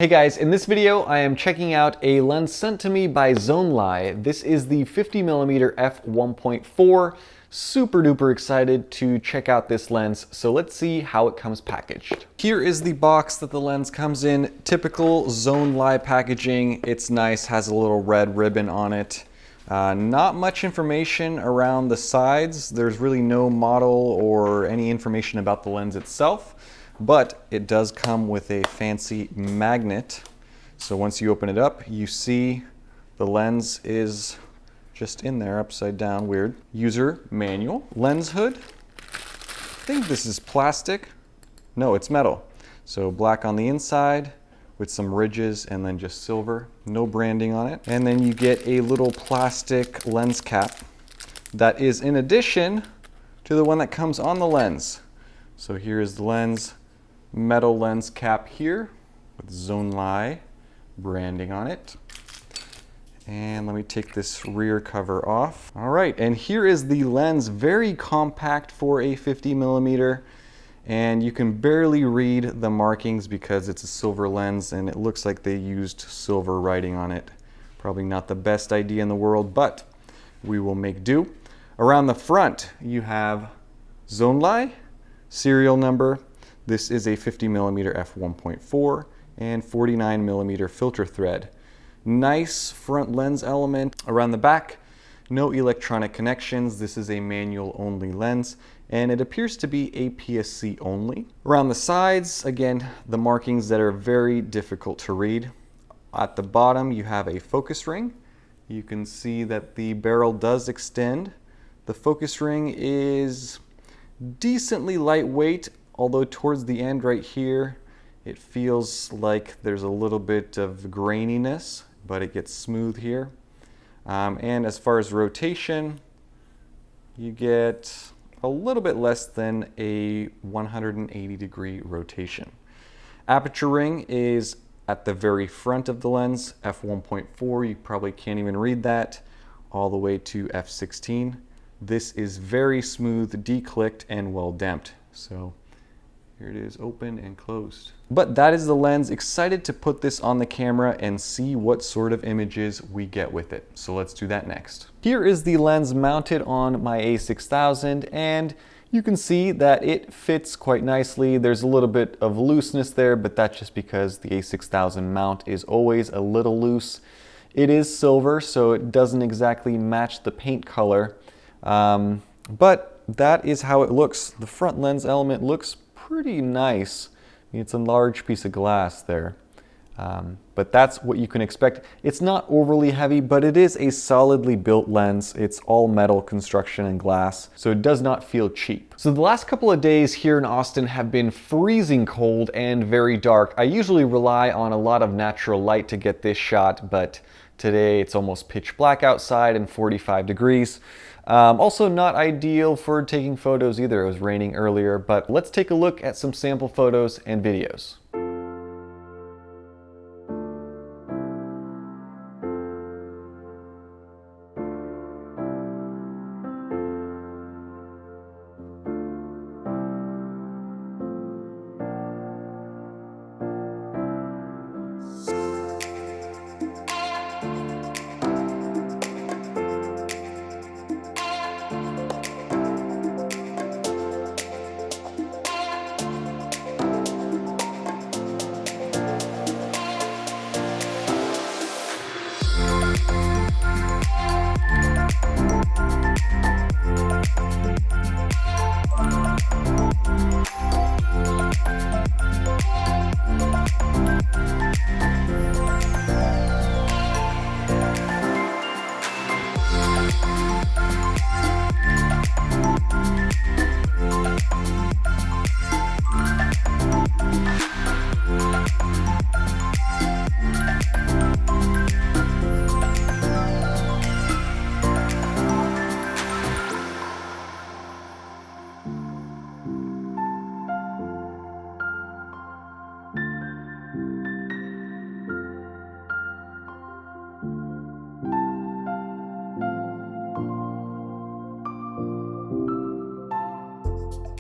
Hey guys, in this video I am checking out a lens sent to me by Zonlai. This is the 50mm F1.4. Super duper excited to check out this lens, so let's see how it comes packaged. Here is the box that the lens comes in. Typical Zonlai packaging. It's nice, has a little red ribbon on it. Not much information around the sides. There's really no model or any information about the lens itself. But it does come with a fancy magnet. So once you open it up, you see the lens is just in there upside down, weird. User manual, lens hood. I think this is plastic. No, it's metal. So black on the inside with some ridges and then just silver, no branding on it. And then you get a little plastic lens cap that is in addition to the one that comes on the lens. So here is the lens. Metal lens cap here with Zonlai branding on it. And let me take this rear cover off. All right, and here is the lens, very compact for a 50mm, and you can barely read the markings because it's a silver lens and it looks like they used silver writing on it. Probably not the best idea in the world, but we will make do. Around the front, you have Zonlai, serial number. This is a 50mm F1.4 and 49mm filter thread. Nice front lens element. Around the back, no electronic connections. This is a manual only lens and it appears to be aps-c only. Around the sides, again, the markings that are very difficult to read. At the bottom, you have a focus ring. You can see that the barrel does extend. The focus ring is decently lightweight, although towards the end right here, it feels like there's a little bit of graininess, but it gets smooth here. And as far as rotation, you get a little bit less than a 180-degree rotation. Aperture ring is at the very front of the lens, f1.4, you probably can't even read that, all the way to f16. This is very smooth, declicked, and well damped. So here it is, open and closed. But that is the lens. Excited to put this on the camera and see what sort of images we get with it. So let's do that next. Here is the lens mounted on my A6000 and you can see that it fits quite nicely. There's a little bit of looseness there, but that's just because the A6000 mount is always a little loose. It is silver, so it doesn't exactly match the paint color, but that is how it looks. The front lens element looks pretty nice. I mean, it's a large piece of glass there, but that's what you can expect. It's not overly heavy, but it is a solidly built lens. It's all metal construction and glass, so it does not feel cheap. So the last couple of days here in Austin have been freezing cold and very dark. I usually rely on a lot of natural light to get this shot, but today it's almost pitch black outside and 45 degrees. Also not ideal for taking photos either. It was raining earlier, but let's take a look at some sample photos and videos.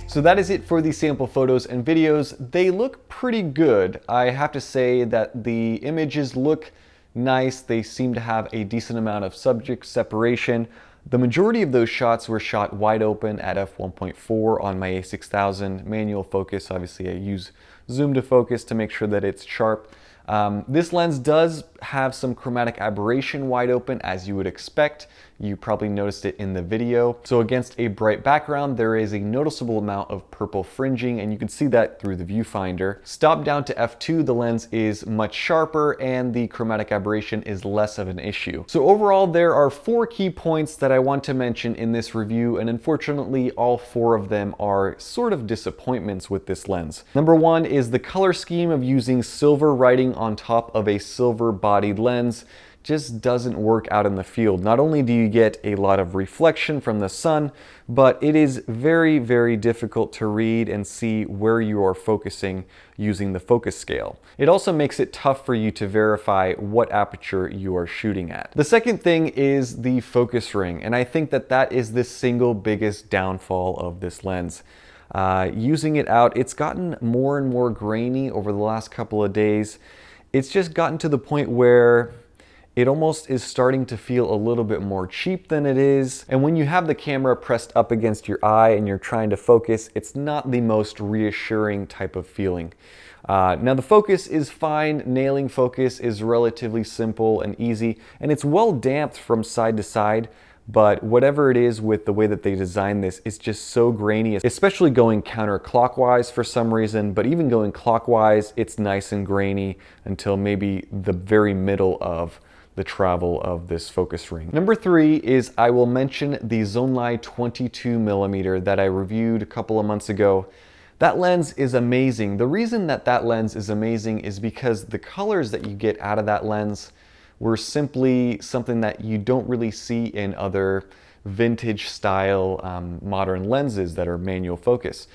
So that is it for the sample photos and videos. They look pretty good. I have to say that the images look nice. They seem to have a decent amount of subject separation. The majority of those shots were shot wide open at f1.4 on my a6000 manual focus. Obviously I use zoom to focus to make sure that it's sharp. This lens does have some chromatic aberration wide open, as you would expect. You probably noticed it in the video. So against a bright background, there is a noticeable amount of purple fringing, and you can see that through the viewfinder. Stopped down to f2, the lens is much sharper and the chromatic aberration is less of an issue. So overall, there are 4 key points that I want to mention in this review, and unfortunately, all 4 of them are sort of disappointments with this lens. Number 1 is the color scheme of using silver writing on top of a silver bodied lens just doesn't work out in the field. Not only do you get a lot of reflection from the sun, but it is very, very difficult to read and see where you are focusing using the focus scale. It also makes it tough for you to verify what aperture you are shooting at. The second thing is the focus ring, and I think that that is the single biggest downfall of this lens. Using it out, it's gotten more and more grainy over the last couple of days. It's just gotten to the point where it almost is starting to feel a little bit more cheap than it is. And when you have the camera pressed up against your eye and you're trying to focus, it's not the most reassuring type of feeling. Now the focus is fine. Nailing focus is relatively simple and easy, and it's well damped from side to side. But whatever it is with the way that they designed this, it's just so grainy, especially going counterclockwise for some reason, but even going clockwise, it's nice and grainy until maybe the very middle of the travel of this focus ring. Number 3 is I will mention the Zonlai 52mm that I reviewed a couple of months ago. That lens is amazing. The reason that that lens is amazing is because the colors that you get out of that lens were simply something that you don't really see in other vintage style modern lenses that are manual focus.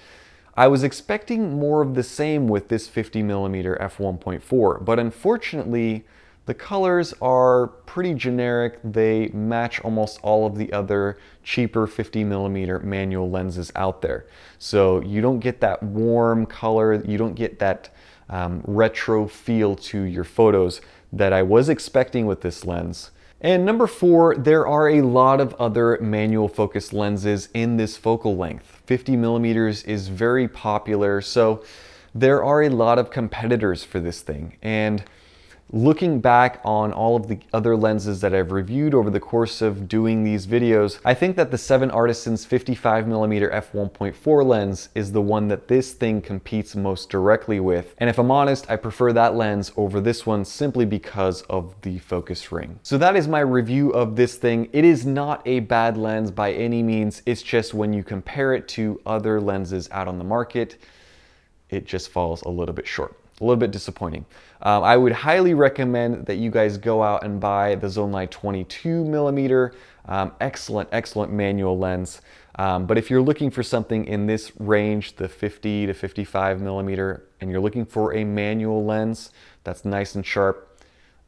I was expecting more of the same with this 50mm f1.4, but unfortunately the colors are pretty generic. They match almost all of the other cheaper 50mm manual lenses out there. So you don't get that warm color, you don't get that retro feel to your photos that I was expecting with this lens. And number 4, there are a lot of other manual focus lenses in this focal length. 50mm is very popular, so there are a lot of competitors for this thing. And looking back on all of the other lenses that I've reviewed over the course of doing these videos, I think that the 7 Artisans 55mm f1.4 lens is the one that this thing competes most directly with. And if I'm honest, I prefer that lens over this one simply because of the focus ring. So that is my review of this thing. It is not a bad lens by any means. It's just when you compare it to other lenses out on the market, it just falls a little bit short. A little bit disappointing. I would highly recommend that you guys go out and buy the Zonlai 22mm. Excellent manual lens. But if you're looking for something in this range, the 50 to 55mm, and you're looking for a manual lens that's nice and sharp,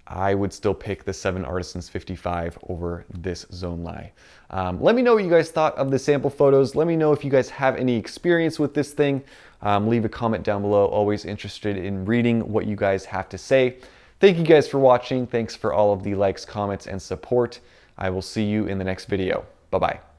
I would still pick the 7 Artisans 55 over this Zonlai. Let me know what you guys thought of the sample photos. Let me know if you guys have any experience with this thing. Leave a comment down below. Always interested in reading what you guys have to say. Thank you guys for watching. Thanks for all of the likes, comments, and support. I will see you in the next video. Bye-bye.